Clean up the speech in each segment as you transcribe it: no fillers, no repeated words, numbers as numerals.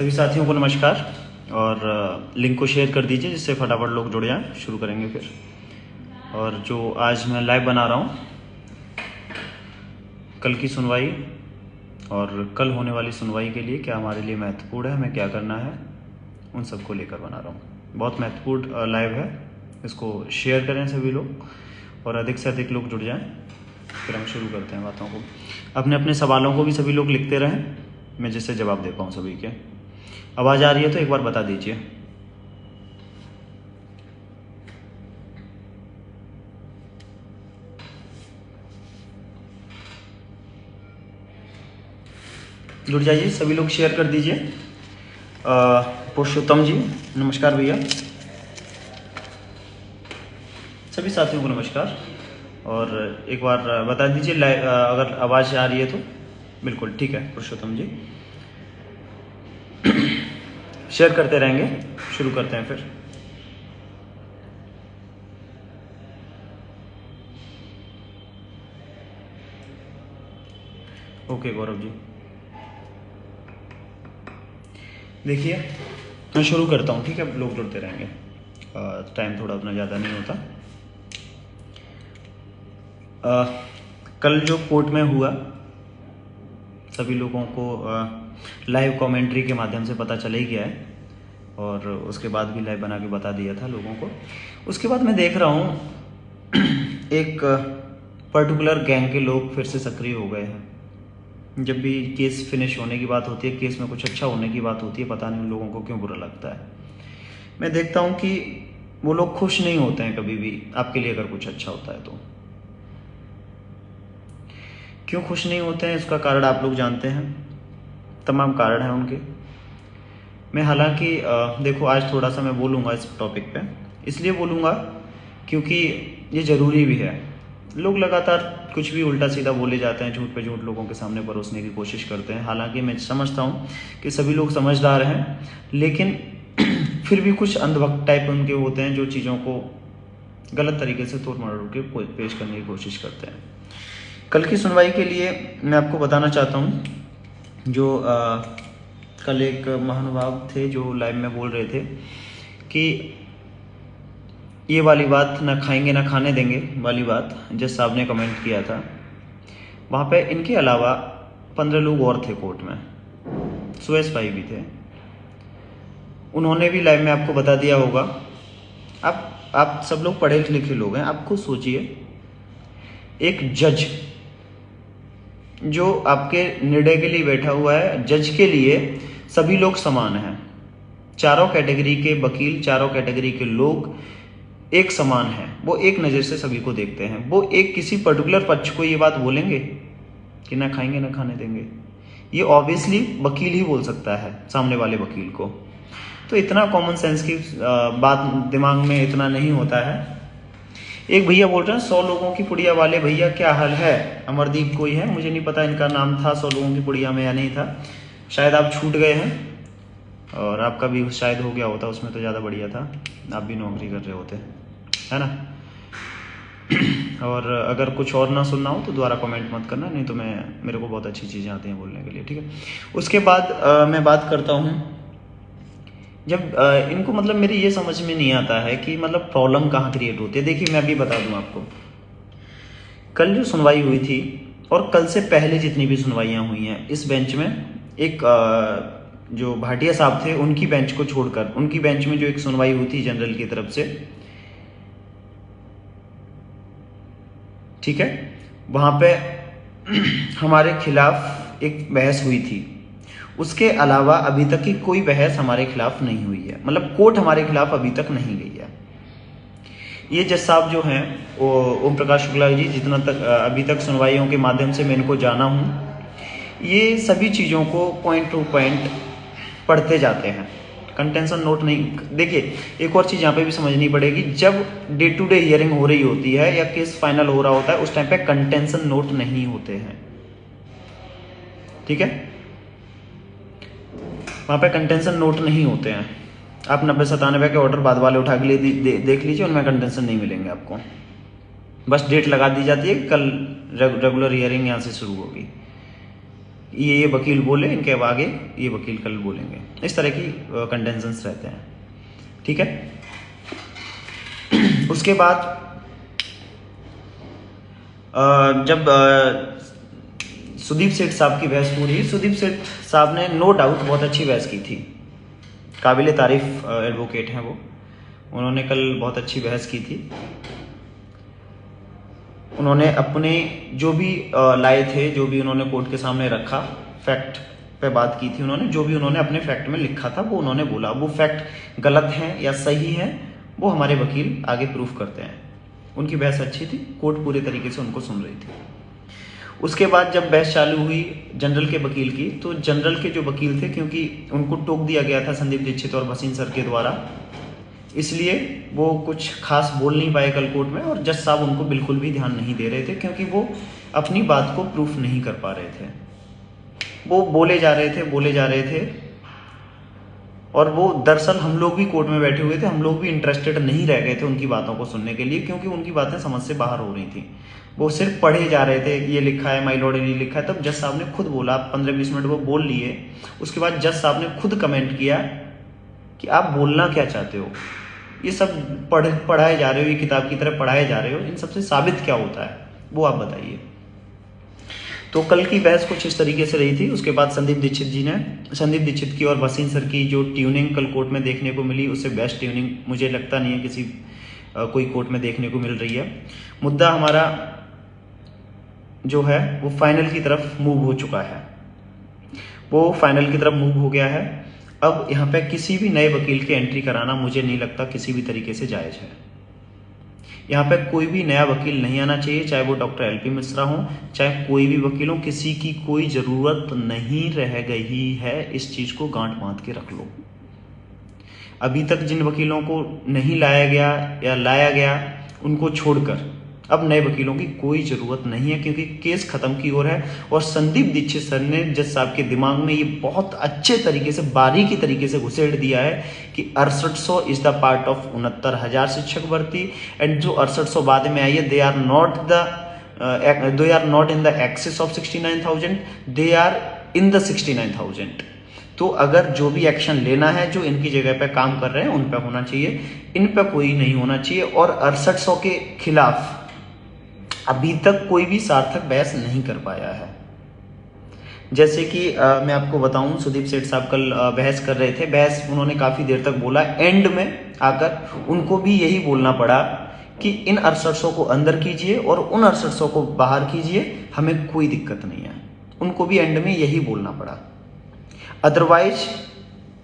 सभी साथियों को नमस्कार और लिंक को शेयर कर दीजिए जिससे फटाफट लोग जुड़ जाएं। शुरू करेंगे फिर। और जो आज मैं लाइव बना रहा हूं, कल की सुनवाई और कल होने वाली सुनवाई के लिए क्या हमारे लिए महत्वपूर्ण है, हमें क्या करना है, उन सबको लेकर बना रहा हूं। बहुत महत्वपूर्ण लाइव है, इसको शेयर करें सभी लोग और अधिक से अधिक लोग जुड़ जाएं। फिर हम शुरू करते हैं बातों को। अपने अपने सवालों को भी सभी लोग लिखते रहें, मैं जिससे जवाब दे पाऊँ सभी के। आवाज़ आ रही है तो एक बार बता दीजिए। जुड़ जाइए सभी लोग, शेयर कर दीजिए। पुरुषोत्तम जी नमस्कार भैया। सभी साथियों को नमस्कार और एक बार बता दीजिए अगर आवाज़ आ रही है तो। बिल्कुल ठीक है पुरुषोत्तम जी, शेयर करते रहेंगे। शुरू करते हैं फिर। ओके गौरव जी, देखिए मैं शुरू करता हूँ, ठीक है। लोग जुड़ते रहेंगे, टाइम थोड़ा अपना ज़्यादा नहीं होता। कल जो कोर्ट में हुआ सभी लोगों को लाइव कमेंट्री के माध्यम से पता चल ही गया है और उसके बाद भी लाइव बना के बता दिया था लोगों को। उसके बाद मैं देख रहा हूँ एक पर्टिकुलर गैंग के लोग फिर से सक्रिय हो गए हैं। जब भी केस फिनिश होने की बात होती है, केस में कुछ अच्छा होने की बात होती है, पता नहीं उन लोगों को क्यों बुरा लगता है। मैं देखता हूँ कि वो लोग खुश नहीं होते हैं कभी भी आपके लिए अगर कुछ अच्छा होता है तो। क्यों खुश नहीं होते हैं इसका कारण आप लोग जानते हैं, तमाम कारण हैं उनके। मैं हालांकि देखो आज थोड़ा सा मैं बोलूँगा इस टॉपिक पे, इसलिए बोलूँगा क्योंकि ये ज़रूरी भी है। लोग लगातार कुछ भी उल्टा सीधा बोले जाते हैं, झूठ पे झूठ लोगों के सामने परोसने की कोशिश करते हैं। हालांकि मैं समझता हूँ कि सभी लोग समझदार हैं, लेकिन फिर भी कुछ अंधभक्त टाइप उनके होते हैं जो चीज़ों को गलत तरीके से तोड़ मरोड़ के पेश करने की कोशिश करते हैं। कल की सुनवाई के लिए मैं आपको बताना चाहता हूँ, जो कल एक महानुभाव थे जो लाइव में बोल रहे थे कि ये वाली बात ना खाएंगे ना खाने देंगे वाली बात जज साहब ने कमेंट किया था। वहाँ पे इनके अलावा 15 लोग और थे कोर्ट में, सुरेश भाई भी थे, उन्होंने भी लाइव में आपको बता दिया होगा। आप सब लोग पढ़े लिखे लोग हैं, आप खुद सोचिए, एक जज जो आपके निर्णय के लिए बैठा हुआ है, जज के लिए सभी लोग समान हैं। चारों कैटेगरी के वकील, चारों कैटेगरी के लोग एक समान हैं, वो एक नज़र से सभी को देखते हैं। वो एक किसी पर्टिकुलर पक्ष को ये बात बोलेंगे कि ना खाएंगे ना खाने देंगे, ये ऑब्वियसली वकील ही बोल सकता है सामने वाले वकील को। तो इतना कॉमन सेंस की बात दिमाग में इतना नहीं होता है। एक भैया बोल रहे हैं 100 लोगों की पुड़िया वाले भैया क्या हाल है। अमरदीप कोई है, मुझे नहीं पता इनका नाम था 100 लोगों की पुड़िया में या नहीं था, शायद आप छूट गए हैं और आपका भी शायद हो गया होता, उसमें तो ज़्यादा बढ़िया था, आप भी नौकरी कर रहे होते, है ना। और अगर कुछ और ना सुनना हो तो दोबारा कमेंट मत करना, नहीं तो मेरे को बहुत अच्छी चीज़ें आती हैं बोलने के लिए, ठीक है। उसके बाद मैं बात करता हूँ, जब इनको मतलब मेरी ये समझ में नहीं आता है कि मतलब प्रॉब्लम कहाँ क्रिएट होती है। देखिए मैं अभी बता दूं आपको, कल जो सुनवाई हुई थी और कल से पहले जितनी भी सुनवाइयाँ हुई हैं इस बेंच में, एक जो भाटिया साहब थे उनकी बेंच को छोड़कर, उनकी बेंच में जो एक सुनवाई हुई थी जनरल की तरफ से, ठीक है, वहाँ पे हमारे खिलाफ एक बहस हुई थी। उसके अलावा अभी तक की कोई बहस हमारे खिलाफ नहीं हुई है, मतलब कोर्ट हमारे खिलाफ अभी तक नहीं गई है। ये जज साहब जो हैं ओम प्रकाश शुक्ला जी, जितना तक अभी तक सुनवाइयों के माध्यम से मैं इनको जाना हूँ, ये सभी चीज़ों को पॉइंट टू पॉइंट पढ़ते जाते हैं, कंटेंशन नोट नहीं। देखिए एक और चीज़ यहाँ पे भी समझनी पड़ेगी, जब डे टू डे हियरिंग हो रही होती है या केस फाइनल हो रहा होता है उस टाइम पे कंटेंशन नोट नहीं होते हैं, ठीक है। वहाँ पे कंटेंशन नोट नहीं होते हैं। आप 90-97 के ऑर्डर बाद वाले उठा के लिए देख लीजिए, उनमें कंटेंशन नहीं मिलेंगे आपको। बस डेट लगा दी जाती है, कल रेगुलर हियरिंग यहाँ से शुरू होगी, ये वकील बोले, इनके आगे ये वकील कल बोलेंगे। इस तरह की कंटेंशंस रहते हैं, ठीक है। उसके बाद जब सुदीप सेठ साहब की बहस पूरी, सुदीप सेठ साहब ने नो डाउट बहुत अच्छी बहस की थी, काबिल तारीफ एडवोकेट हैं वो, उन्होंने कल बहुत अच्छी बहस की थी। उन्होंने अपने जो भी लाए थे, जो भी उन्होंने कोर्ट के सामने रखा, फैक्ट पे बात की थी उन्होंने, जो भी उन्होंने अपने फैक्ट में लिखा था वो उन्होंने बोला। वो फैक्ट गलत हैं या सही हैं वो हमारे वकील आगे प्रूफ करते हैं। उनकी बहस अच्छी थी, कोर्ट पूरे तरीके से उनको सुन रही थी। उसके बाद जब बहस चालू हुई जनरल के वकील की, तो जनरल के जो वकील थे, क्योंकि उनको टोक दिया गया था संदीप दीक्षित और भसीन सर के द्वारा, इसलिए वो कुछ खास बोल नहीं पाए कल कोर्ट में, और जज साहब उनको बिल्कुल भी ध्यान नहीं दे रहे थे, क्योंकि वो अपनी बात को प्रूफ नहीं कर पा रहे थे। वो बोले जा रहे थे, और वो दरअसल हम लोग भी कोर्ट में बैठे हुए थे, हम लोग भी इंटरेस्टेड नहीं रह गए थे उनकी बातों को सुनने के लिए, क्योंकि उनकी बातें समझ से बाहर हो रही थी। वो सिर्फ पढ़े जा रहे थे, ये लिखा है माय लॉर्ड, ये लिखा है। तब जज साहब ने खुद बोला, 15-20 मिनट वो बोल लिए, उसके बाद जज साहब ने खुद कमेंट किया कि आप बोलना क्या चाहते हो, ये सब पढ़ाए जा रहे हो, ये किताब की तरह पढ़ाए जा रहे हो, इन सबसे साबित क्या होता है वो आप बताइए। तो कल की बहस कुछ इस तरीके से रही थी। उसके बाद संदीप दीक्षित की और भसीन सर की जो ट्यूनिंग कल कोर्ट में देखने को मिली, उससे बेस्ट ट्यूनिंग मुझे लगता नहीं है किसी कोई कोर्ट में देखने को मिल रही है। मुद्दा हमारा जो है वो फाइनल की तरफ मूव हो चुका है, वो फाइनल की तरफ मूव हो गया है। अब यहाँ पे किसी भी नए वकील की एंट्री कराना मुझे नहीं लगता किसी भी तरीके से जायज़ है। यहाँ पे कोई भी नया वकील नहीं आना चाहिए, चाहे वो डॉक्टर एलपी मिश्रा हो, चाहे कोई भी वकील हो, किसी की कोई ज़रूरत नहीं रह गई है। इस चीज़ को गांठ बांध के रख लो। अभी तक जिन वकीलों को नहीं लाया गया या लाया गया, उनको छोड़कर अब नए वकीलों की कोई ज़रूरत नहीं है, क्योंकि केस ख़त्म की ओर है। और संदीप दीक्षित सर ने जज साहब के दिमाग में ये बहुत अच्छे तरीके से, बारीकी तरीके से घुसेड़ दिया है कि 6800 इज़ द पार्ट ऑफ 69,000 शिक्षक भर्ती, एंड जो 6800 बाद में आई है, they are not in the excess of 69,000, they are in the 69,000। तो अगर जो भी एक्शन लेना है, जो इनकी जगह पे काम कर रहे हैं उन पे होना चाहिए, इन पे कोई नहीं होना चाहिए। और 6800 के खिलाफ अभी तक कोई भी सार्थक बहस नहीं कर पाया है। जैसे कि मैं आपको बताऊं, सुदीप सेठ साहब कल बहस कर रहे थे, बहस उन्होंने काफ़ी देर तक बोला, एंड में आकर उनको भी यही बोलना पड़ा कि इन 6800 को अंदर कीजिए और उन 6800 को बाहर कीजिए, हमें कोई दिक्कत नहीं है। उनको भी एंड में यही बोलना पड़ा, अदरवाइज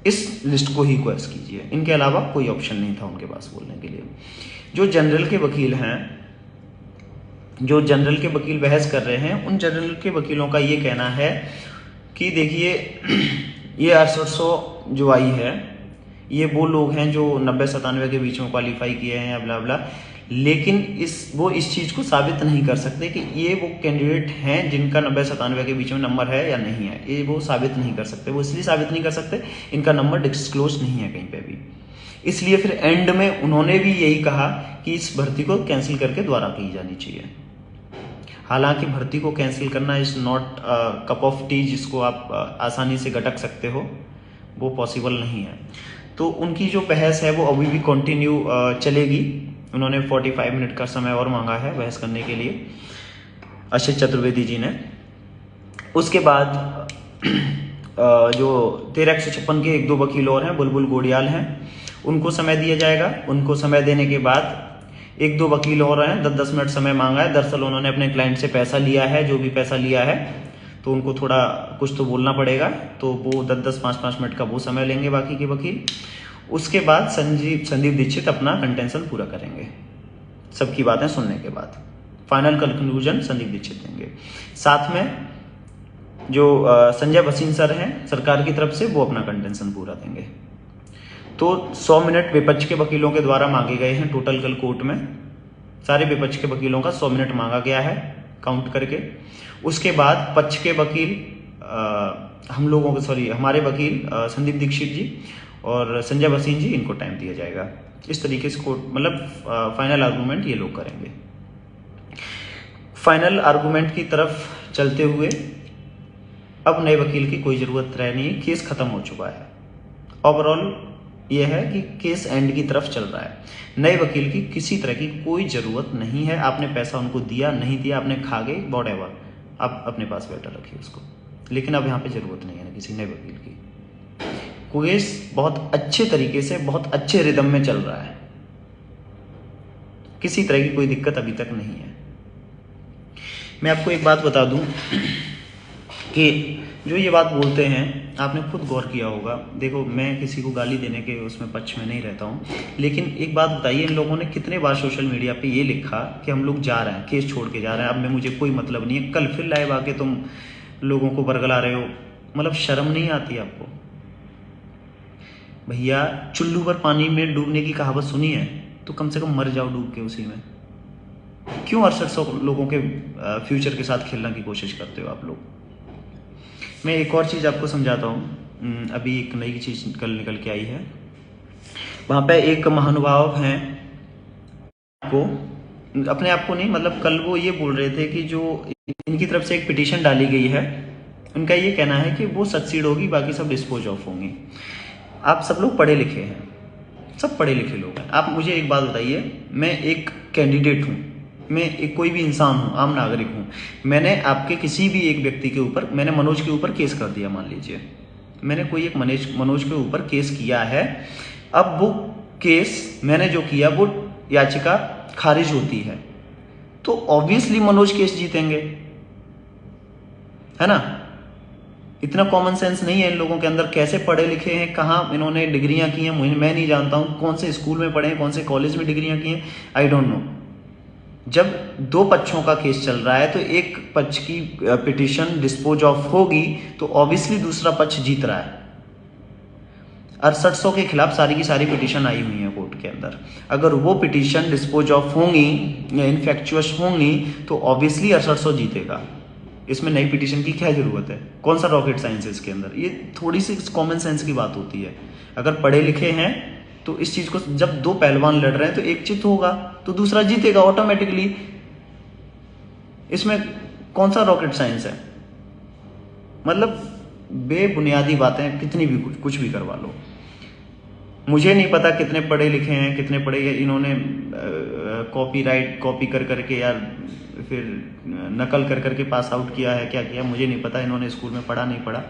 इस लिस्ट को ही क्वेश्चन कीजिए। इनके अलावा कोई ऑप्शन नहीं था उनके पास बोलने के लिए। जो जनरल के वकील हैं, जो जनरल के वकील बहस कर रहे हैं, उन जनरल के वकीलों का ये कहना है कि देखिए, ये 6800 जो आई है, ये वो लोग हैं जो 90-97 के बीच में क्वालिफाई किए हैं या ब्ला ब्ला, लेकिन वो इस चीज़ को साबित नहीं कर सकते कि ये वो कैंडिडेट हैं जिनका 90-97 के बीच में नंबर है या नहीं है। ये वो साबित नहीं कर सकते। वो इसलिए साबित नहीं कर सकते, इनका नंबर डिस्क्लोज नहीं है कहीं पे भी। इसलिए फिर एंड में उन्होंने भी यही कहा कि इस भर्ती को कैंसिल करके दोबारा की जानी चाहिए। हालांकि भर्ती को कैंसिल करना is not cup of T जिसको आप आसानी से गटक सकते हो, वो पॉसिबल नहीं है। तो उनकी जो बहस है वो अभी भी कंटिन्यू चलेगी। उन्होंने 45 मिनट का समय और मांगा है बहस करने के लिए, अशित चतुर्वेदी जी ने। उसके बाद जो 1356 के 1-2 वकील और हैं, बुलबुल गोडियाल हैं, उनको समय दिया जाएगा। उनको समय देने के बाद 1-2 वकील और हैं, 10-10 मिनट समय मांगा है। दरअसल उन्होंने अपने क्लाइंट से पैसा लिया है, जो भी पैसा लिया है, तो उनको थोड़ा कुछ तो बोलना पड़ेगा, तो वो 10-10, 5-5 मिनट का वो समय लेंगे बाकी के वकील। उसके बाद संदीप दीक्षित अपना कंटेंशन पूरा करेंगे सबकी बातें सुनने के बाद। फाइनल कंक्लूजन संदीप दीक्षित देंगे। साथ में जो संजय भसीन सर हैं सरकार की तरफ से, वो अपना कंटेंशन पूरा देंगे। तो 100 मिनट विपक्ष के वकीलों के द्वारा मांगे गए हैं टोटल कल कोर्ट में। सारे विपक्ष के वकीलों का 100 मिनट मांगा गया है काउंट करके। उसके बाद पक्ष के वकील हमारे वकील संदीप दीक्षित जी और संजय भसीन जी, इनको टाइम दिया जाएगा। इस तरीके से कोर्ट मतलब फाइनल आर्गूमेंट ये लोग करेंगे। फाइनल आर्गूमेंट की तरफ चलते हुए अब नए वकील की कोई ज़रूरत रह नहीं है, केस ख़त्म हो चुका है। ओवरऑल ये है कि केस एंड की तरफ चल रहा है। नए वकील की किसी तरह की कोई ज़रूरत नहीं है। आपने पैसा उनको दिया, नहीं दिया, आपने खा गए, वॉटएवर, आप अपने पास बेटर रखिए उसको, लेकिन अब यहाँ पे ज़रूरत नहीं है ना किसी नए वकील की। केस बहुत अच्छे तरीके से, बहुत अच्छे रिदम में चल रहा है, किसी तरह की कोई दिक्कत अभी तक नहीं है। मैं आपको एक बात बता दूं कि जो ये बात बोलते हैं, आपने खुद गौर किया होगा। देखो, मैं किसी को गाली देने के उसमें पक्ष में नहीं रहता हूँ, लेकिन एक बात बताइए, इन लोगों ने कितने बार सोशल मीडिया पे ये लिखा कि हम लोग जा रहे हैं, केस छोड़ के जा रहे हैं, अब में मुझे कोई मतलब नहीं है। कल फिर लाइव आके तुम लोगों को बरगला रहे हो, मतलब शर्म नहीं आती आपको? भैया, चुल्लू पर पानी में डूबने की कहावत सुनी है, तो कम से कम मर जाओ डूब के उसी में। क्यों 6800 लोगों के फ्यूचर के साथ खेलने की कोशिश करते हो आप लोग? मैं एक और चीज़ आपको समझाता हूँ। अभी एक नई चीज़ कल निकल के आई है। वहाँ पे एक महानुभाव हैं, को अपने आप को नहीं, मतलब कल वो ये बोल रहे थे कि जो इनकी तरफ से एक पिटीशन डाली गई है, उनका ये कहना है कि वो सक्सीड होगी, बाकी सब डिस्पोज ऑफ होंगी। आप सब लोग पढ़े लिखे हैं, सब पढ़े लिखे लोग हैं। आप मुझे एक बात बताइए, मैं एक कैंडिडेट हूँ, मैं एक कोई भी इंसान हूँ, आम नागरिक हूँ। मैंने आपके किसी भी एक व्यक्ति के ऊपर, मैंने मनोज के ऊपर केस कर दिया, मान लीजिए मैंने कोई एक मनोज के ऊपर केस किया है। अब वो केस मैंने जो किया, वो याचिका खारिज होती है, तो ऑब्वियसली मनोज केस जीतेंगे, है ना? इतना कॉमन सेंस नहीं है इन लोगों के अंदर। कैसे पढ़े लिखे हैं, कहाँ इन्होंने डिग्रियां की हैं, मैं नहीं जानता हूँ, कौन से स्कूल में पढ़े हैं, कौन से कॉलेज में डिग्रियां की हैं, आई डोंट नो। जब दो पक्षों का केस चल रहा है, तो एक पक्ष की पिटीशन डिस्पोज ऑफ होगी, तो ऑब्वियसली दूसरा पक्ष जीत रहा है। 6800 के खिलाफ सारी की सारी पिटीशन आई हुई है कोर्ट के अंदर। अगर वो पिटीशन डिस्पोज ऑफ होंगी या इनफेक्चुअस होंगी, तो ऑब्वियसली 6800 जीतेगा। इसमें नई पिटीशन की क्या जरूरत है? कौन सा रॉकेट साइंस है इसके अंदर? ये थोड़ी सी कॉमन सेंस की बात होती है। अगर पढ़े लिखे हैं तो इस चीज को, जब दो पहलवान लड़ रहे हैं तो एक चित होगा तो दूसरा जीतेगा ऑटोमेटिकली। इसमें कौन सा रॉकेट साइंस है? मतलब बेबुनियादी बातें, कितनी भी कुछ भी करवा लो। मुझे नहीं पता कितने पढ़े लिखे हैं, कितने पढ़े इन्होंने कॉपी कर करके या फिर नकल कर करके पास आउट किया है, क्या किया मुझे नहीं पता। इन्होंने स्कूल में पढ़ा नहीं पढ़ा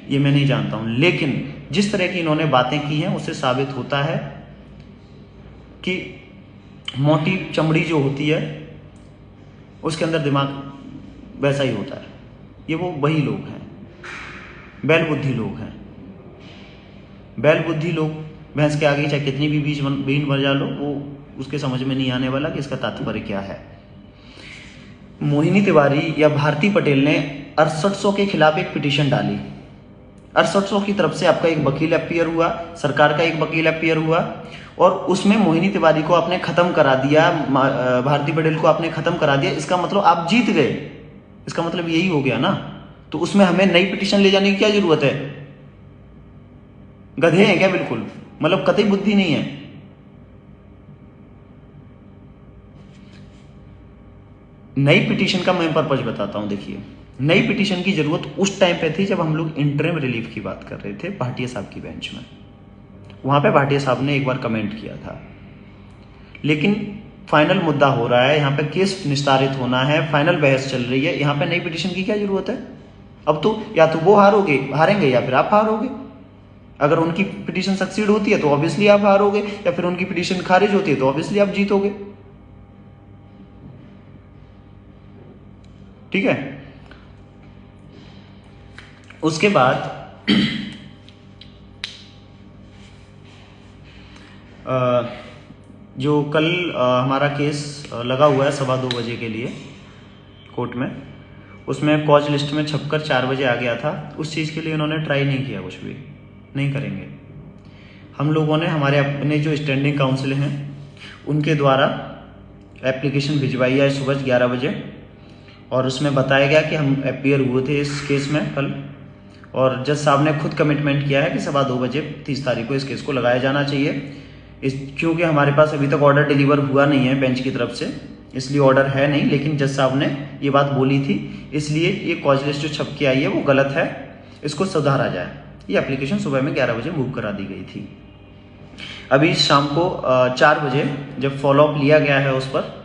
ये मैं नहीं जानता हूँ, लेकिन जिस तरह की इन्होंने बातें की हैं उससे साबित होता है कि मोटी चमड़ी जो होती है उसके अंदर दिमाग वैसा ही होता है। ये वो वही लोग हैं, बैल बुद्धि लोग हैं। बैल बुद्धि लोग भैंस के आगे चाहे कितनी भी बीन बजा लो, वो उसके समझ में नहीं आने वाला कि इसका तात्पर्य क्या है। मोहिनी तिवारी या भारती पटेल ने 6800 के खिलाफ एक पिटीशन डाली। 6800 की तरफ से आपका एक वकील अपीयर हुआ, सरकार का एक वकील अपीयर हुआ, और उसमें मोहिनी तिवारी को आपने खत्म करा दिया, भारती पटेल को आपने खत्म करा दिया। इसका मतलब आप जीत गए, इसका मतलब यही हो गया ना। तो उसमें हमें नई पिटीशन ले जाने की क्या जरूरत है? गधे हैं क्या? बिल्कुल, मतलब कतई बुद्धि नहीं है। नई पिटीशन का मैं पर्पज बताता हूं। देखिए, नई पिटीशन की जरूरत उस टाइम पे थी जब हम लोग इंटरिम रिलीफ की बात कर रहे थे भाटिया साहब की बेंच में। वहां पे भाटिया साहब ने एक बार कमेंट किया था, लेकिन फाइनल मुद्दा हो रहा है, यहाँ पे केस निस्तारित होना है, फाइनल बहस चल रही है, यहाँ पे नई पिटीशन की क्या जरूरत है? अब तो या तो वो हारेंगे या फिर आप हारोगे। अगर उनकी पिटीशन सक्सीड होती है तो ऑब्वियसली आप हारोगे, या फिर उनकी पिटीशन खारिज होती है तो ऑब्वियसली आप जीतोगे। ठीक है। उसके बाद जो कल हमारा केस लगा हुआ है 2:15 बजे के लिए कोर्ट में, उसमें कॉज लिस्ट में छपकर 4 बजे आ गया था। उस चीज़ के लिए उन्होंने ट्राई नहीं किया, कुछ भी नहीं करेंगे। हम लोगों ने हमारे अपने जो स्टैंडिंग काउंसिल हैं उनके द्वारा एप्लीकेशन भिजवाई है सुबह 11 बजे, और उसमें बताया गया कि हम अपीयर हुए थे इस केस में कल, और जज साहब ने खुद कमिटमेंट किया है कि 2:15 बजे 30 तारीख को इस केस को लगाया जाना चाहिए। क्योंकि हमारे पास अभी तक ऑर्डर डिलीवर हुआ नहीं है बेंच की तरफ से, इसलिए ऑर्डर है नहीं, लेकिन जज साहब ने ये बात बोली थी, इसलिए ये कॉज लिस्ट जो छप के आई है वो गलत है, इसको सुधारा जाए। ये एप्लीकेशन सुबह में 11 बजे मूव करा दी गई थी। अभी शाम को 4 बजे जब फॉलोअप लिया गया है उस पर,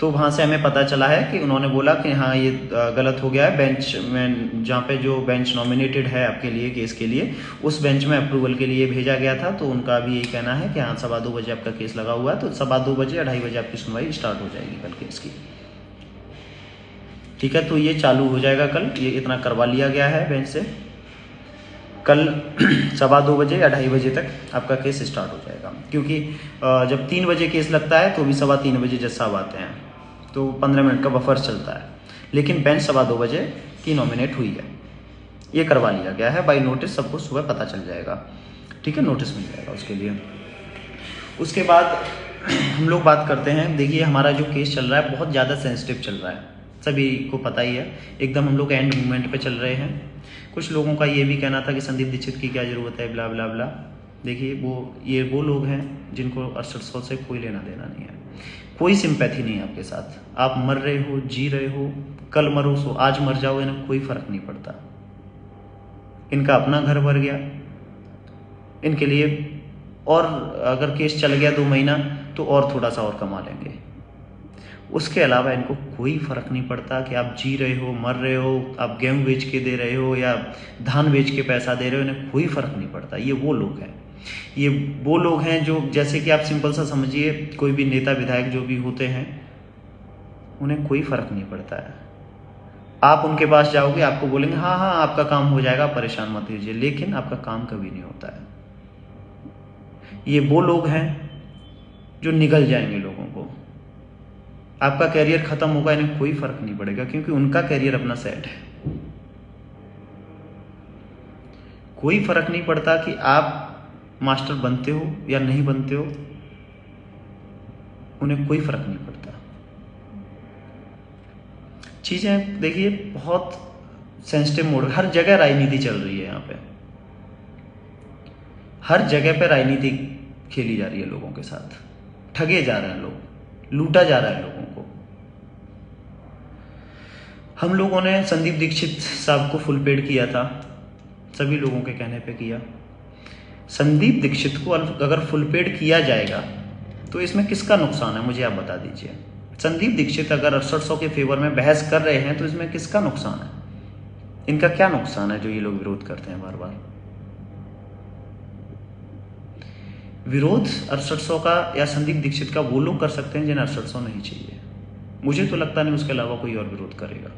तो वहाँ से हमें पता चला है कि उन्होंने बोला कि हाँ ये गलत हो गया है। बेंच में जहाँ पे जो बेंच नॉमिनेटेड है आपके लिए केस के लिए, उस बेंच में अप्रूवल के लिए भेजा गया था। तो उनका भी यही कहना है कि हाँ 2:15 बजे आपका केस लगा हुआ है, तो 2:15 बजे या 2:30 बजे आपकी सुनवाई स्टार्ट हो जाएगी कल केस की। ठीक है, तो ये चालू हो जाएगा कल, ये इतना करवा लिया गया है बेंच से। कल 2:15 बजे या 2:30 बजे तक आपका केस स्टार्ट हो जाएगा, क्योंकि जब 3 बजे केस लगता है तो भी 3:15 बजे जज साहब आते हैं, तो 15 मिनट का बफर चलता है। लेकिन बेंच 2:15 बजे की नॉमिनेट हुई है, ये करवा लिया गया है बाई नोटिस, सबको सुबह पता चल जाएगा। ठीक है, नोटिस मिल जाएगा उसके लिए। उसके बाद हम लोग बात करते हैं, देखिए हमारा जो केस चल रहा है बहुत ज़्यादा सेंसिटिव चल रहा है, सभी को पता ही है, एकदम हम लोग एंड मोमेंट पे चल रहे हैं। कुछ लोगों का ये भी कहना था कि संदीप दीक्षित की क्या ज़रूरत है, ब्ला ब्ला ब्ला। देखिए ये वो लोग हैं जिनको 6800 से कोई लेना देना नहीं है, कोई सिंपैथी नहीं है आपके साथ। आप मर रहे हो, जी रहे हो, कल मरो सो आज मर जाओ, इन्हें कोई फर्क नहीं पड़ता। इनका अपना घर भर गया, इनके लिए और अगर केस चल गया 2 महीना तो और थोड़ा सा और कमा लेंगे। उसके अलावा इनको कोई फर्क नहीं पड़ता कि आप जी रहे हो, मर रहे हो, आप गेहूं बेच के दे रहे हो या धान बेच के पैसा दे रहे हो, इन्हें कोई फर्क नहीं पड़ता। ये वो लोग हैं, ये वो लोग हैं जो, जैसे कि आप सिंपल सा समझिए, कोई भी नेता विधायक जो भी होते हैं उन्हें कोई फर्क नहीं पड़ता है। आप उनके पास जाओगे, आपको बोलेंगे हाँ हाँ आपका काम हो जाएगा, परेशान मत लीजिए, लेकिन आपका काम कभी नहीं होता है। ये वो लोग हैं जो निगल जाएंगे लोगों को, आपका कैरियर खत्म होगा, इन्हें कोई फर्क नहीं पड़ेगा, क्योंकि उनका कैरियर अपना सेट है। कोई फर्क नहीं पड़ता कि आप मास्टर बनते हो या नहीं बनते हो, उन्हें कोई फर्क नहीं पड़ता। चीजें देखिए बहुत सेंसिटिव मोड, हर जगह राजनीति चल रही है, यहाँ पे हर जगह पे राजनीति खेली जा रही है, लोगों के साथ ठगे जा रहे हैं लोग, लूटा जा रहा है लोगों को। हम लोगों ने संदीप दीक्षित साहब को फुल पेड किया था, सभी लोगों के कहने पे किया। संदीप दीक्षित को अगर फुल पेड किया जाएगा तो इसमें किसका नुकसान है, मुझे आप बता दीजिए। संदीप दीक्षित अगर 6800 के फेवर में बहस कर रहे हैं तो इसमें किसका नुकसान है, इनका क्या नुकसान है जो ये लोग विरोध करते हैं बार बार। विरोध 6800 का या संदीप दीक्षित का वो लोग कर सकते हैं जिन्हें 6800 नहीं चाहिए, मुझे तो लगता नहीं उसके अलावा कोई और विरोध करेगा।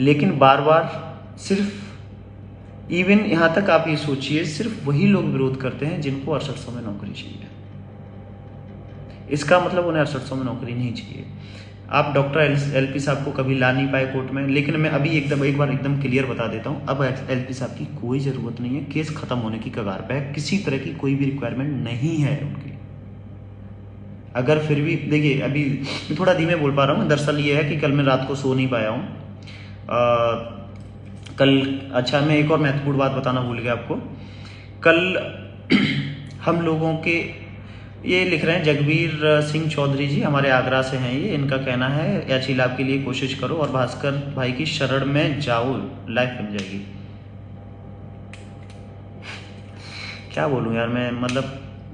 लेकिन बार बार सिर्फ इवन यहां तक आप ये सोचिए, सिर्फ वही लोग विरोध करते हैं जिनको 6800 में नौकरी चाहिए। इसका मतलब उन्हें 6800 में नौकरी नहीं चाहिए। आप डॉक्टर एलपी साहब को कभी ला नहीं पाए कोर्ट में, लेकिन मैं अभी एक बार एकदम क्लियर बता देता हूं, अब एलपी साहब की कोई ज़रूरत नहीं है, केस खत्म होने की कगार पे है, किसी तरह की कोई भी रिक्वायरमेंट नहीं है उनकी। अगर फिर भी देखिए, अभी मैं थोड़ा धीमे बोल पा रहा हूँ, दरअसल ये है कि कल मैं रात को सो नहीं पाया हूँ। कल अच्छा, मैं एक और महत्वपूर्ण बात बताना भूल गया आपको। कल हम लोगों के ये लिख रहे हैं जगबीर सिंह चौधरी जी, हमारे आगरा से हैं ये, इनका कहना है याची लाभ के लिए कोशिश करो और भास्कर भाई की शरण में जाओ, लाइफ बन जाएगी। क्या बोलूं यार मैं, मतलब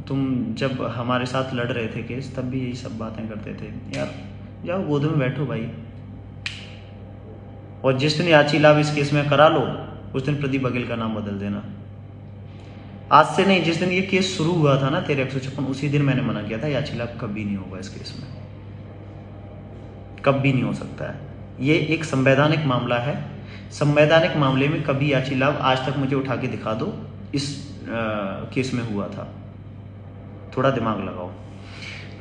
तुम जब हमारे साथ लड़ रहे थे केस तब भी यही सब बातें करते थे यार, जाओ गोद में बैठो भाई, और जिस दिन याची लाभ इस केस में करा लो उस दिन प्रदीप बघेल का नाम बदल देना। आज से नहीं, जिस दिन ये केस शुरू हुआ था ना 1356, उसी दिन मैंने मना किया था याची लाभ कभी नहीं होगा इस केस में, कभी नहीं हो सकता है। ये एक संवैधानिक मामला है, संवैधानिक मामले में कभी याची लाभ आज तक मुझे उठा के दिखा दो इस केस में हुआ था, थोड़ा दिमाग लगाओ।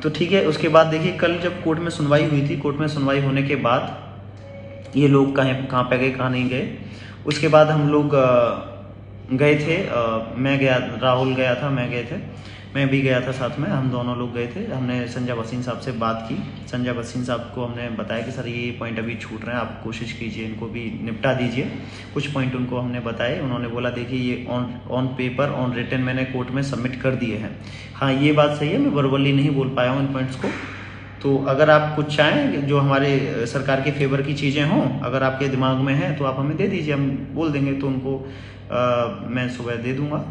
तो ठीक है, उसके बाद देखिए कल जब कोर्ट में सुनवाई हुई थी, कोर्ट में सुनवाई होने के बाद ये लोग कहाँ पे गए, कहाँ नहीं गए, उसके बाद हम लोग गए थे, मैं गया, राहुल गया था, मैं गए थे, मैं भी गया था साथ में, हम दोनों लोग गए थे। हमने संजय वसीम साहब से बात की, संजय वसीम साहब को हमने बताया कि सर ये पॉइंट अभी छूट रहे हैं, आप कोशिश कीजिए इनको भी निपटा दीजिए। कुछ पॉइंट उनको हमने बताए, उन्होंने बोला देखिए ये ऑन पेपर ऑन रिटन मैंने कोर्ट में सबमिट कर दिए हैं। हाँ ये बात सही है, मैं वर्बली नहीं बोल पाया हूँ इन पॉइंट्स को, तो अगर आप कुछ चाहें जो हमारे सरकार के फेवर की चीज़ें हों, अगर आपके दिमाग में हैं तो आप हमें दे दीजिए, हम बोल देंगे। तो उनको मैं सुबह दे दूंगा,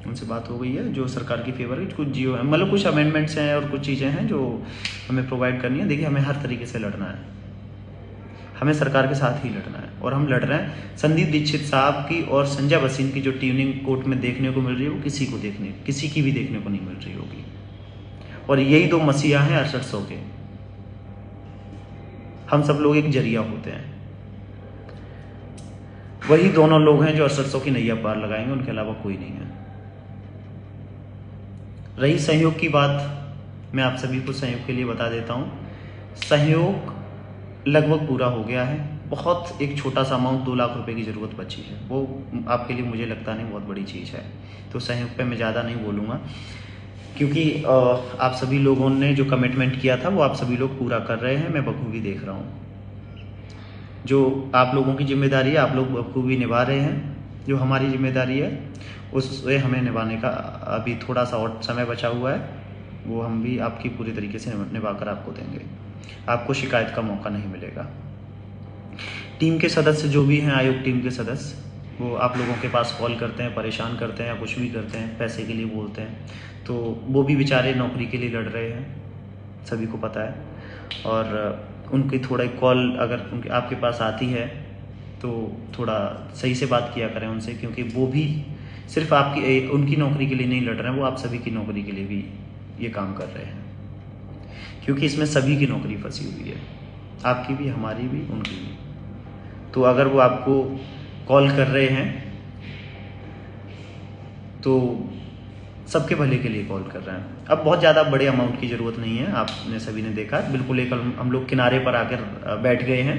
उनसे बात हो गई है। जो सरकार की फेवर की कुछ जियो मतलब कुछ अमेंडमेंट्स हैं और कुछ चीज़ें हैं जो हमें प्रोवाइड करनी है। देखिए, हमें हर तरीके से लड़ना है, हमें सरकार के साथ ही लड़ना है, और हम लड़ रहे हैं। संदीप दीक्षित साहब की और संजय भसीन की जो ट्यूनिंग कोर्ट में देखने को मिल रही है, वो किसी की भी देखने को नहीं मिल रही होगी। और यही दो मसीहा हैं 6800 के। हम सब लोग एक जरिया होते हैं, वही दोनों लोग हैं जो 6800 की नैया पार लगाएंगे, उनके अलावा कोई नहीं है। रही सहयोग की बात, मैं आप सभी को सहयोग के लिए बता देता हूँ। सहयोग लगभग पूरा हो गया है। बहुत एक छोटा सा अमाउंट 2 लाख रुपए की ज़रूरत बची है, वो आपके लिए मुझे लगता नहीं बहुत बड़ी चीज़ है। तो सहयोग पे मैं ज़्यादा नहीं बोलूँगा, क्योंकि आप सभी लोगों ने जो कमिटमेंट किया था वो आप सभी लोग पूरा कर रहे हैं, मैं बखूबी देख रहा हूँ। जो आप लोगों की जिम्मेदारी है आप लोग बखूबी निभा रहे हैं, जो हमारी जिम्मेदारी है उससे हमें निभाने का अभी थोड़ा सा और समय बचा हुआ है, वो हम भी आपकी पूरी तरीके से निभा कर आपको देंगे। आपको शिकायत का मौका नहीं मिलेगा। टीम के सदस्य जो भी हैं, आयोग टीम के सदस्य, वो आप लोगों के पास कॉल करते हैं, परेशान करते हैं या कुछ भी करते हैं, पैसे के लिए बोलते हैं, तो वो भी बेचारे नौकरी के लिए लड़ रहे हैं, सभी को पता है। और उनकी थोड़ा कॉल अगर उनके आपके पास आती है तो थोड़ा सही से बात किया करें उनसे, क्योंकि वो भी सिर्फ आपकी उनकी नौकरी के लिए नहीं लड़ रहे हैं, वो आप सभी की नौकरी के लिए भी ये काम कर रहे हैं, क्योंकि इसमें सभी की नौकरी फंसी हुई है, आपकी भी, हमारी भी, उनकी भी। तो अगर वो आपको कॉल कर रहे हैं तो सबके भले के लिए कॉल कर रहे हैं। अब बहुत ज़्यादा बड़े अमाउंट की ज़रूरत नहीं है, आपने सभी ने देखा, बिल्कुल एक हम लोग किनारे पर आकर बैठ गए हैं,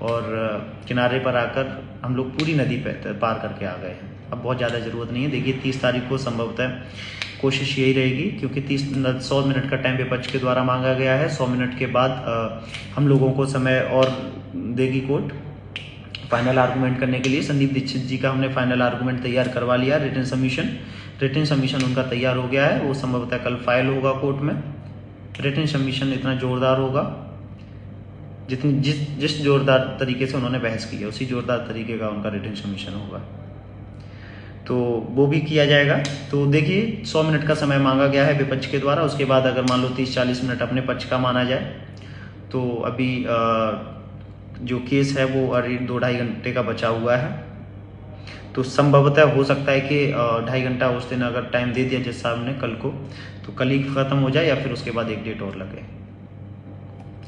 और किनारे पर आकर हम लोग पूरी नदी पार करके आ गए हैं। अब बहुत ज़्यादा ज़रूरत नहीं है। देखिए, 30 तारीख को संभवतः कोशिश यही रहेगी, क्योंकि 100 मिनट का टाइम विपक्ष के द्वारा मांगा गया है। 100 मिनट के बाद हम लोगों को समय और देगी कोर्ट फाइनल आर्गूमेंट करने के लिए। संदीप दीक्षित जी का हमने फाइनल आर्गूमेंट तैयार करवा लिया, रिटन सबमिशन उनका तैयार हो गया है, वो संभवतः कल फाइल होगा कोर्ट में। रिटन सबमिशन इतना जोरदार होगा, जिस जोरदार तरीके से उन्होंने बहस की है, उसी जोरदार तरीके का उनका रिटन सबमिशन होगा, तो वो भी किया जाएगा। तो देखिए, 100 मिनट का समय मांगा गया है विपक्ष के द्वारा। उसके बाद अगर मान लो 30-40 मिनट अपने पक्ष का माना जाए, तो अभी जो केस है वो 2-2.5 घंटे का बचा हुआ है। तो संभवतः हो सकता है कि 2.5 घंटा उस दिन अगर टाइम दे दिया जज साहब ने कल को, तो कल ही ख़त्म हो जाए, या फिर उसके बाद 1 डेट और लगे।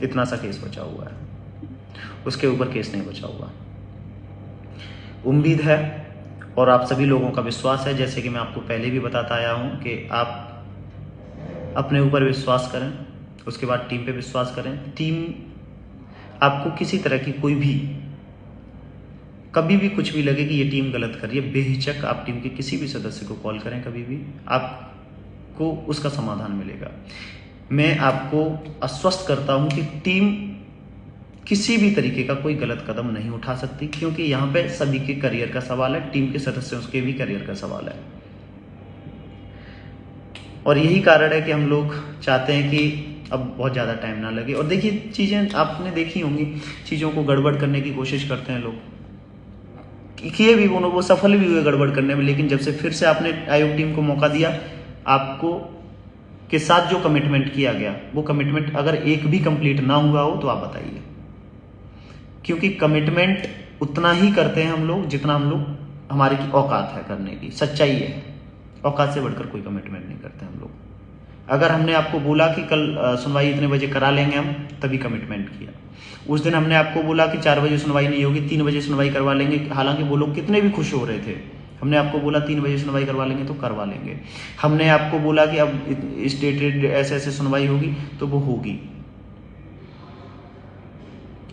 इतना सा केस बचा हुआ है, उसके ऊपर केस नहीं बचा हुआ। उम्मीद है और आप सभी लोगों का विश्वास है, जैसे कि मैं आपको पहले भी बताता आया हूं, कि आप अपने ऊपर विश्वास करें, उसके बाद टीम पे विश्वास करें। टीम आपको किसी तरह की कोई भी कभी भी कुछ भी लगे कि ये टीम गलत कर रही है, बेहिचक आप टीम के किसी भी सदस्य को कॉल करें, कभी भी आपको उसका समाधान मिलेगा। मैं आपको आश्वस्त करता हूं कि टीम किसी भी तरीके का कोई गलत कदम नहीं उठा सकती, क्योंकि यहाँ पे सभी के करियर का सवाल है, टीम के सदस्यों के भी करियर का सवाल है। और यही कारण है कि हम लोग चाहते हैं कि अब बहुत ज़्यादा टाइम ना लगे। और देखिए, चीज़ें आपने देखी होंगी, चीज़ों को गड़बड़ करने की कोशिश करते हैं लोग, किए भी वो सफल भी हुए गड़बड़ करने में, लेकिन जब से फिर से आपने आयोग टीम को मौका दिया, आपको के साथ जो कमिटमेंट किया गया, वो कमिटमेंट अगर एक भी कंप्लीट ना हुआ हो तो आप बताइए, क्योंकि कमिटमेंट उतना ही करते हैं हम लोग जितना हम लोग हमारे की औकात है करने की, सच्चाई है। औकात से बढ़कर कोई कमिटमेंट नहीं करते हम लोग। अगर हमने आपको बोला कि कल सुनवाई इतने बजे करा लेंगे हम, तभी कमिटमेंट किया। उस दिन हमने आपको बोला कि 4 बजे सुनवाई नहीं होगी, 3 बजे सुनवाई करवा लेंगे, हालांकि वो लोग कितने भी खुश हो रहे थे। हमने आपको बोला 3 बजे सुनवाई करवा लेंगे तो करवा लेंगे। हमने आपको बोला कि अब इस डेट ऐसे ऐसे सुनवाई होगी तो वो होगी।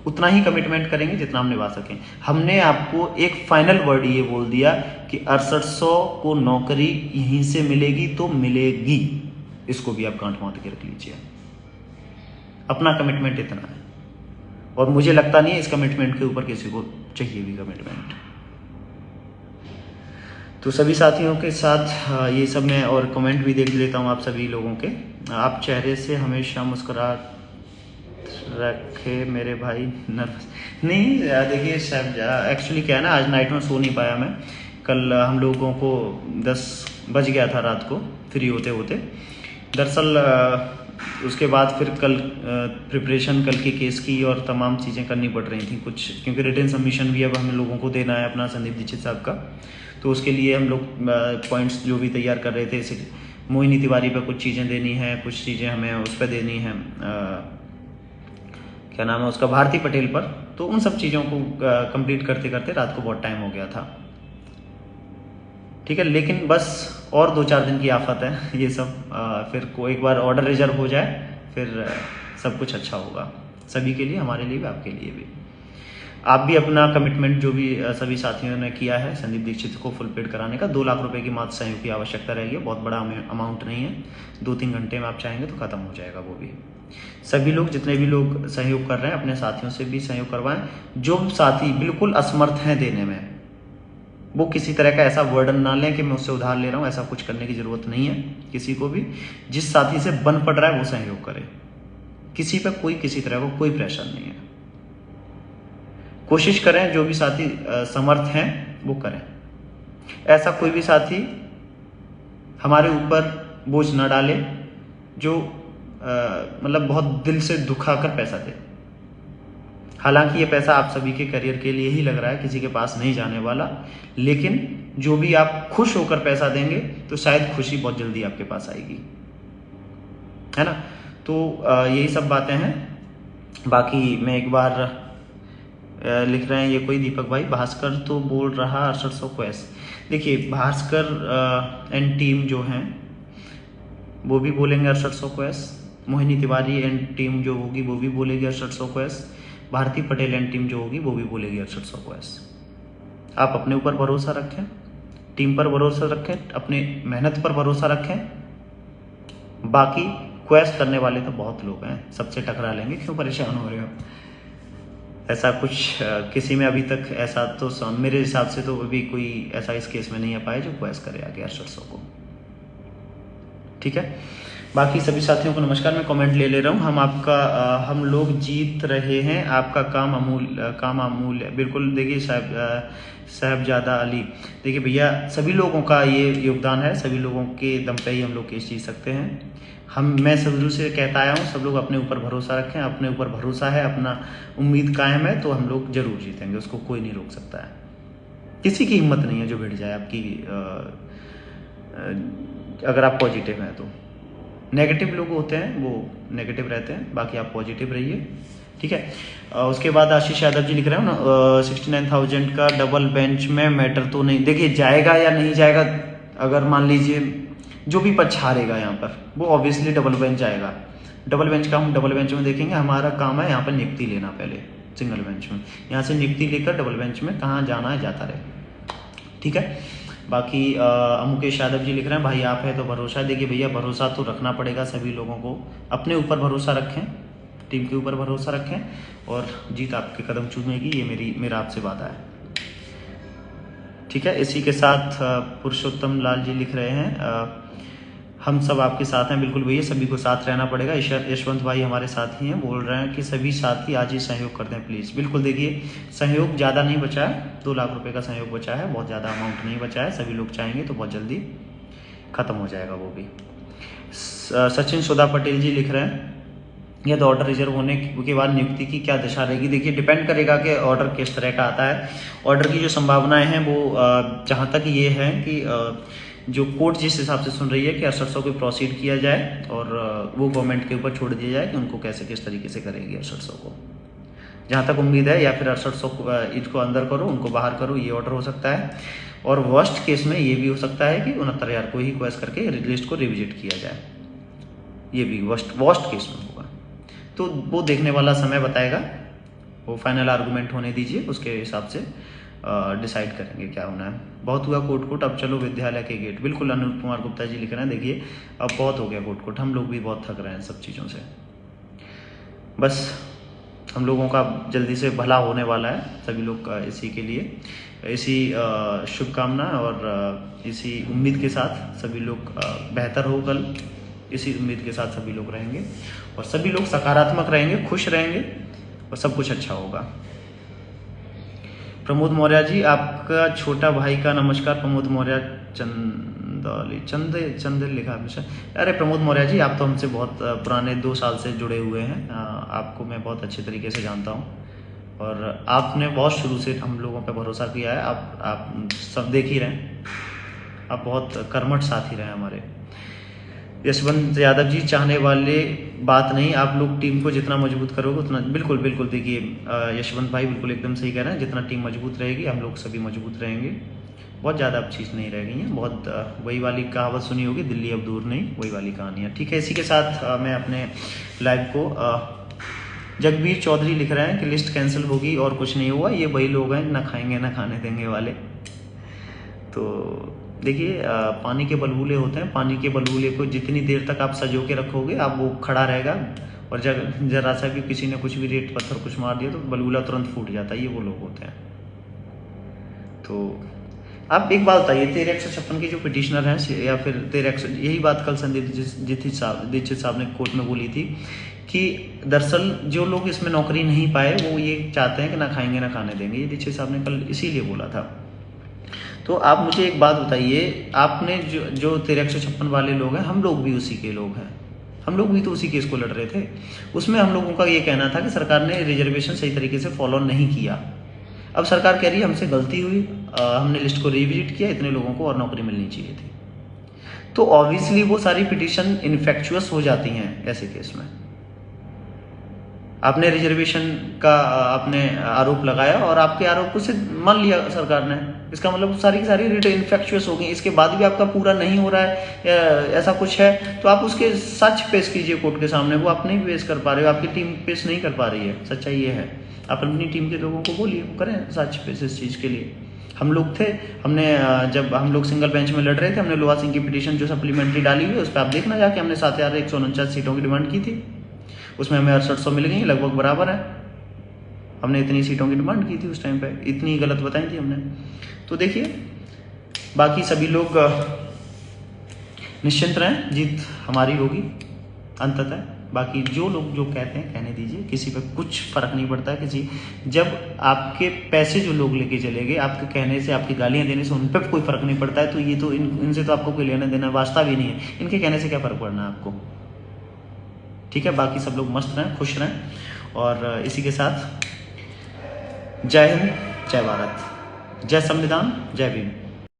उतना ही कमिटमेंट करेंगे जितना हम निभा सकें। हमने आपको एक फाइनल वर्ड ये बोल दिया कि 6800 को नौकरी यहीं से मिलेगी तो मिलेगी। इसको भी आप गांठ बांध के रख लीजिए। अपना कमिटमेंट इतना है, और मुझे लगता नहीं है इस कमिटमेंट के ऊपर किसी को चाहिए भी कमिटमेंट। तो सभी साथियों के साथ ये सब मैं और कमेंट भी देख लेता हूँ आप सभी लोगों के। आप चेहरे से हमेशा रखे मेरे भाई नर्वस नहीं। देखिए साहब, एक्चुअली क्या है ना, आज नाइट में सो नहीं पाया मैं। कल हम लोगों को 10 बज गया था रात को फ्री होते होते। दरअसल उसके बाद फिर कल प्रिपरेशन कल के केस की और तमाम चीज़ें करनी पड़ रही थी कुछ, क्योंकि रिटन सबमिशन भी अब हम लोगों को देना है अपना संदीप दीक्षित साहब का। तो उसके लिए हम लोग पॉइंट्स जो भी तैयार कर रहे थे, मोहिनी तिवारी पर कुछ चीज़ें देनी है, कुछ चीज़ें हमें उस पर देनी है, क्या नाम है उसका, भारती पटेल पर। तो उन सब चीज़ों को कंप्लीट करते करते रात को बहुत टाइम हो गया था। ठीक है, लेकिन बस और 2-4 दिन की आफत है ये सब। फिर को एक बार ऑर्डर रिजर्व हो जाए फिर सब कुछ अच्छा होगा सभी के लिए, हमारे लिए भी, आपके लिए भी। आप भी अपना कमिटमेंट जो भी सभी साथियों ने किया है संदीप दीक्षित को फुल पेड कराने का, 2 लाख रुपए की मात्र सहयोग की आवश्यकता रहेगी। बहुत बड़ा अमाउंट नहीं है, 2-3 घंटे में आप चाहेंगे तो खत्म हो जाएगा वो भी। सभी लोग, जितने भी लोग सहयोग कर रहे हैं, अपने साथियों से भी सहयोग करवाएं। जो साथी बिल्कुल असमर्थ हैं देने में, वो किसी तरह का ऐसा वर्डन ना लें कि मैं उससे उधार ले रहा हूँ। ऐसा कुछ करने की जरूरत नहीं है किसी को भी। जिस साथी से बन पड़ रहा है वो सहयोग करे। किसी पे कोई किसी तरह का कोई प्रेशर नहीं है। कोशिश करें जो भी साथी समर्थ हैं वो करें। ऐसा कोई भी साथी हमारे ऊपर बोझ न डाले जो मतलब बहुत दिल से दुखाकर पैसा दे। हालांकि ये पैसा आप सभी के करियर के लिए ही लग रहा है, किसी के पास नहीं जाने वाला। लेकिन जो भी आप खुश होकर पैसा देंगे तो शायद खुशी बहुत जल्दी आपके पास आएगी, है ना। तो यही सब बातें हैं। बाकी मैं एक बार लिख रहे हैं ये कोई दीपक भाई, भास्कर तो बोल रहा 6800 क्वेस। देखिए भास्कर एंड टीम जो हैं वो भी बोलेंगे 6800 क्वेस। मोहिनी तिवारी एंड टीम जो होगी वो भी बोलेगी 6800 क्वेस। भारती पटेल एंड टीम जो होगी वो भी बोलेगी 6800 क्वेस। आप अपने ऊपर भरोसा रखें, टीम पर भरोसा रखें, अपनी मेहनत पर भरोसा रखें। बाकी क्वेस करने वाले तो बहुत लोग हैं, सबसे टकरा लेंगे, क्यों परेशान हो रहे हो। ऐसा कुछ किसी में अभी तक ऐसा तो मेरे हिसाब से तो अभी कोई ऐसा इस केस में नहीं आ पाया जो क्वेस करे आगे 6800 को। ठीक है, बाकी सभी साथियों को नमस्कार। मैं कमेंट ले रहा हूँ। हम लोग जीत रहे हैं, आपका काम अमूल्य। बिल्कुल, देखिए साहबजादा अली, देखिए भैया सभी लोगों का ये योगदान है, सभी लोगों के दम पे ही हम लोग केस जीत सकते हैं। मैं सब से कहता आया हूँ, सब लोग अपने ऊपर भरोसा रखें। अपने ऊपर भरोसा है, अपना उम्मीद कायम है तो हम लोग जरूर जीतेंगे, उसको कोई नहीं रोक सकता है। किसी की हिम्मत नहीं है जो भिड़ जाए आपकी, अगर आप पॉजिटिव हैं तो। नेगेटिव लोग होते हैं वो नेगेटिव रहते हैं, बाकी आप पॉजिटिव रहिए। ठीक है। उसके बाद आशीष यादव जी लिख रहे हो ना 69,000 का डबल बेंच में मैटर तो नहीं। देखिए जाएगा या नहीं जाएगा, अगर मान लीजिए जो भी पक्ष हारेगा यहाँ पर वो ऑब्वियसली डबल बेंच आएगा। डबल बेंच का हम डबल बेंच में देखेंगे। हमारा काम है यहाँ पर नियुक्ति लेना, पहले सिंगल बेंच में, यहाँ से नियुक्ति लेकर डबल बेंच में कहाँ जाना है जाता रहे। ठीक है। बाकी मुकेश यादव जी लिख रहे हैं भाई आप है तो भरोसा। देखिए भैया भरोसा तो रखना पड़ेगा सभी लोगों को। अपने ऊपर भरोसा रखें, टीम के ऊपर भरोसा रखें और जीत आपके कदम चूमेगी, ये मेरा आपसे वादा है। ठीक है। इसी के साथ पुरुषोत्तम लाल जी लिख रहे हैं हम सब आपके साथ हैं। बिल्कुल भैया, सभी को साथ रहना पड़ेगा। यशवंत भाई हमारे साथ ही हैं, बोल रहे हैं कि सभी साथी आज ही सहयोग कर दें प्लीज़। बिल्कुल, देखिए सहयोग ज़्यादा नहीं बचा है, 2 लाख रुपए का सहयोग बचा है, बहुत ज़्यादा अमाउंट नहीं बचा है। सभी लोग चाहेंगे तो बहुत जल्दी ख़त्म हो जाएगा वो भी। सचिन सुधा पटेल जी लिख रहे हैं यदि ऑर्डर रिजर्व होने के बाद नियुक्ति की क्या दशा रहेगी। देखिए डिपेंड करेगा कि ऑर्डर किस तरह का आता है। ऑर्डर की जो संभावनाएं हैं वो जहाँ तक ये है कि जो कोर्ट जिस हिसाब से सुन रही है कि 6800 को प्रोसीड किया जाए और वो गवर्नमेंट के ऊपर छोड़ दिया जाए कि उनको कैसे किस तरीके से करेगी 6800 को, जहाँ तक उम्मीद है। या फिर 6800 को इसको अंदर करो, उनको बाहर करो, ये ऑर्डर हो सकता है। और वर्स्ट केस में ये भी हो सकता है कि 69,000 को ही क्वेश्चन करके लिस्ट को रिविजिट किया जाए, ये भी वर्स्ट केस में होगा। तो वो देखने वाला समय बताएगा, वो फाइनल आर्गूमेंट होने दीजिए, उसके हिसाब से डिसाइड करेंगे क्या होना है। बहुत हुआ कोट अब चलो विद्यालय के गेट। बिल्कुल, अनिल कुमार गुप्ता जी लिख रहे हैं देखिए अब बहुत हो गया कोट, हम लोग भी बहुत थक रहे हैं सब चीज़ों से। बस हम लोगों का जल्दी से भला होने वाला है, सभी लोग का इसी के लिए, इसी शुभकामना और इसी उम्मीद के साथ सभी लोग बेहतर हो कल, इसी उम्मीद के साथ सभी लोग रहेंगे और सभी लोग सकारात्मक रहेंगे, खुश रहेंगे और सब कुछ अच्छा होगा। प्रमोद मौर्य जी, आपका छोटा भाई का नमस्कार। प्रमोद मौर्य चंदे लिखा हमेशा। अरे प्रमोद मौर्य जी, आप तो हमसे बहुत पुराने 2 साल से जुड़े हुए हैं, आपको मैं बहुत अच्छे तरीके से जानता हूँ और आपने बहुत शुरू से हम लोगों पर भरोसा किया है। आप सब देख ही रहे हैं, आप बहुत कर्मठ साथी रहे हमारे। यशवंत यादव जी, चाहने वाले बात नहीं, आप लोग टीम को जितना मजबूत करोगे उतना। बिल्कुल बिल्कुल, देखिए यशवंत भाई बिल्कुल एकदम सही कह रहे हैं, जितना टीम मजबूत रहेगी हम लोग सभी मजबूत रहेंगे। बहुत ज़्यादा अब चीज़ नहीं रह गई है, बहुत वही वाली कहावत सुनी होगी, दिल्ली अब दूर नहीं, वही वाली कहानी है। ठीक है, इसी के साथ मैं अपने लाइव को जगबीर चौधरी लिख रहे हैं कि लिस्ट कैंसिल होगी और कुछ नहीं हुआ, ये वही लोग हैं ना खाएंगे ना खाने देंगे वाले। तो देखिए पानी के बलबूले होते हैं, पानी के बलबूले को जितनी देर तक आप सजो के रखोगे आप वो खड़ा रहेगा और जरा सा भी किसी ने कुछ भी रेत पत्थर कुछ मार दिया तो बलबूला तुरंत फूट जाता है, ये वो लोग होते हैं। तो आप एक बात बताइए, 1356 के जो पिटिशनर हैं या फिर 1300, यही बात कल संदीप दीक्षित साहब ने कोर्ट में बोली थी कि दरअसल जो लोग इसमें नौकरी नहीं पाए वो ये चाहते हैं कि ना खाएंगे ना खाने देंगे, ये दीक्षित साहब ने कल इसीलिए बोला था। तो आप मुझे एक बात बताइए, आपने जो 1356 वाले लोग हैं, हम लोग भी उसी के लोग हैं, हम लोग भी तो उसी केस को लड़ रहे थे। उसमें हम लोगों का ये कहना था कि सरकार ने रिजर्वेशन सही तरीके से फॉलो नहीं किया। अब सरकार कह रही है हमसे गलती हुई, हमने लिस्ट को रिविजिट किया, इतने लोगों को और नौकरी मिलनी चाहिए थी। तो ऑब्वियसली वो सारी पिटीशन इनफेक्चुअस हो जाती हैं ऐसे केस में। आपने रिजर्वेशन का आपने आरोप लगाया और आपके आरोप को सिर्फ मान लिया सरकार ने, इसका मतलब सारी की सारी रिट इनफेक्चुअस हो गई। इसके बाद भी आपका पूरा नहीं हो रहा है ऐसा कुछ है तो आप उसके सच पेश कीजिए कोर्ट के सामने, वो आप नहीं पेश कर पा रहे हो, आपकी टीम पेश नहीं कर पा रही है, सच्चाई ये है। आप अपनी टीम के लोगों को बोलिए, वो करें सच पेश इस चीज़ के लिए। हम लोग थे, हमने जब हम लोग सिंगल बेंच में लड़ रहे थे, हमने लोहा सिंह की पिटीशन जो सप्लीमेंट्री डाली हुई है उस पर आप देखना जाके, हमने 7149 सीटों की डिमांड की थी, उसमें हमें 6800 मिल गई, लगभग बराबर है। हमने इतनी सीटों की डिमांड की थी उस टाइम पे, इतनी गलत बताई थी हमने। तो देखिए बाकी सभी लोग निश्चिंत रहें, जीत हमारी होगी अंततः। बाकी जो लोग जो कहते हैं कहने दीजिए, किसी पे कुछ फर्क नहीं पड़ता। किसी जब आपके पैसे जो लोग लेके चले गए, आपके कहने से आपकी गालियां देने से उन पर कोई फर्क नहीं पड़ता है, तो ये तो इनसे तो आपको कोई लेना देना वास्ता भी नहीं है, इनके कहने से क्या फर्क पड़ना है आपको। ठीक है, बाकी सब लोग मस्त रहें, खुश रहें और इसी के साथ जय हिंद, जय भारत, जय संविधान, जय भीम।